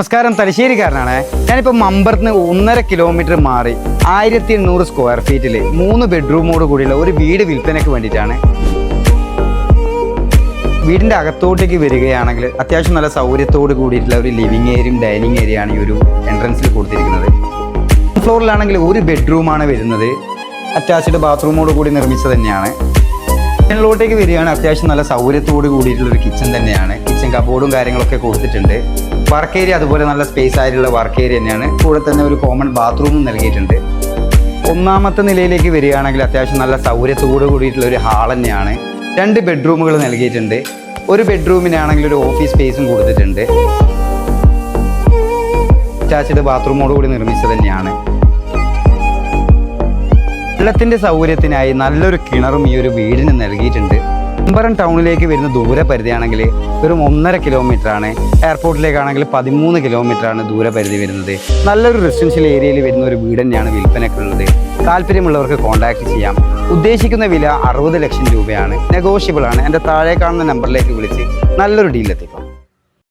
നമസ്കാരം, തലശ്ശേരിക്കാരനാണ്. ഞാനിപ്പോൾ മമ്പറത്ത് 1.5 കിലോമീറ്റർ മാറി 1800 സ്ക്വയർ ഫീറ്റിൽ 3 ബെഡ്റൂമോട് കൂടിയുള്ള ഒരു വീട് വിൽപ്പനയ്ക്ക് വേണ്ടിയിട്ടാണ്. വീടിൻ്റെ അകത്തോട്ടേക്ക് വരികയാണെങ്കിൽ അത്യാവശ്യം നല്ല സൗകര്യത്തോട് കൂടിയിട്ടുള്ള ഒരു ലിവിങ് ഏരിയയും ഡൈനിങ് ഏരിയയാണ് ഈ ഒരു എൻട്രൻസിൽ കൊടുത്തിരിക്കുന്നത്. ഫ്ലോറിലാണെങ്കിൽ ഒരു ബെഡ്റൂമാണ് വരുന്നത്. അറ്റാച്ച്ഡ് ബാത്റൂമോട് കൂടി നിർമ്മിച്ചത് തന്നെയാണ്. കിച്ചണിലോട്ടേക്ക് വരികയാണ് അത്യാവശ്യം നല്ല സൗകര്യത്തോട് കൂടിയിട്ടുള്ളൊരു കിച്ചൺ തന്നെയാണ്. കിച്ചൺ കബോർഡും കാര്യങ്ങളൊക്കെ കൊടുത്തിട്ടുണ്ട്. വർക്ക് ഏരിയ അതുപോലെ നല്ല സ്പേസ് ആയിട്ടുള്ള വർക്ക് ഏരിയ തന്നെയാണ്. കൂടെ തന്നെ ഒരു കോമൺ ബാത്റൂമും നൽകിയിട്ടുണ്ട്. 1ാമത്തെ നിലയിലേക്ക് വരികയാണെങ്കിൽ അത്യാവശ്യം നല്ല സൗകര്യത്തോട് കൂടിയിട്ടുള്ള ഒരു ഹാൾ തന്നെയാണ്. 2 ബെഡ്റൂമുകൾ നൽകിയിട്ടുണ്ട്. ഒരു ബെഡ്റൂമിനാണെങ്കിൽ ഒരു ഓഫീസ് സ്പേസും കൊടുത്തിട്ടുണ്ട്. അറ്റാച്ച്ഡ് ബാത്റൂമോട് കൂടി നിർമ്മിച്ചത് തന്നെയാണ്. വെള്ളത്തിൻ്റെ സൗകര്യത്തിനായി നല്ലൊരു കിണറും ഈ ഒരു വീടിന് നൽകിയിട്ടുണ്ട്. മമ്പറം ടൗണിലേക്ക് വരുന്ന ദൂരപരിധിയാണെങ്കിൽ വെറും 1.5 കിലോമീറ്ററാണ്. എയർപോർട്ടിലേക്കാണെങ്കിൽ 13 കിലോമീറ്ററാണ് ദൂരപരിധി വരുന്നത്. നല്ലൊരു റെസിഡൻഷ്യൽ ഏരിയയിൽ വരുന്ന ഒരു വീട് തന്നെയാണ് വിൽപ്പനയ്ക്കുള്ളത്. താല്പര്യമുള്ളവർക്ക് കോൺടാക്ട് ചെയ്യാം. ഉദ്ദേശിക്കുന്ന വില 60 ലക്ഷം രൂപയാണ്. നെഗോഷ്യബിൾ ആണ്. എൻ്റെ താഴെ കാണുന്ന നമ്പറിലേക്ക് വിളിച്ച് നല്ലൊരു ഡീൽ എത്തിക്കും.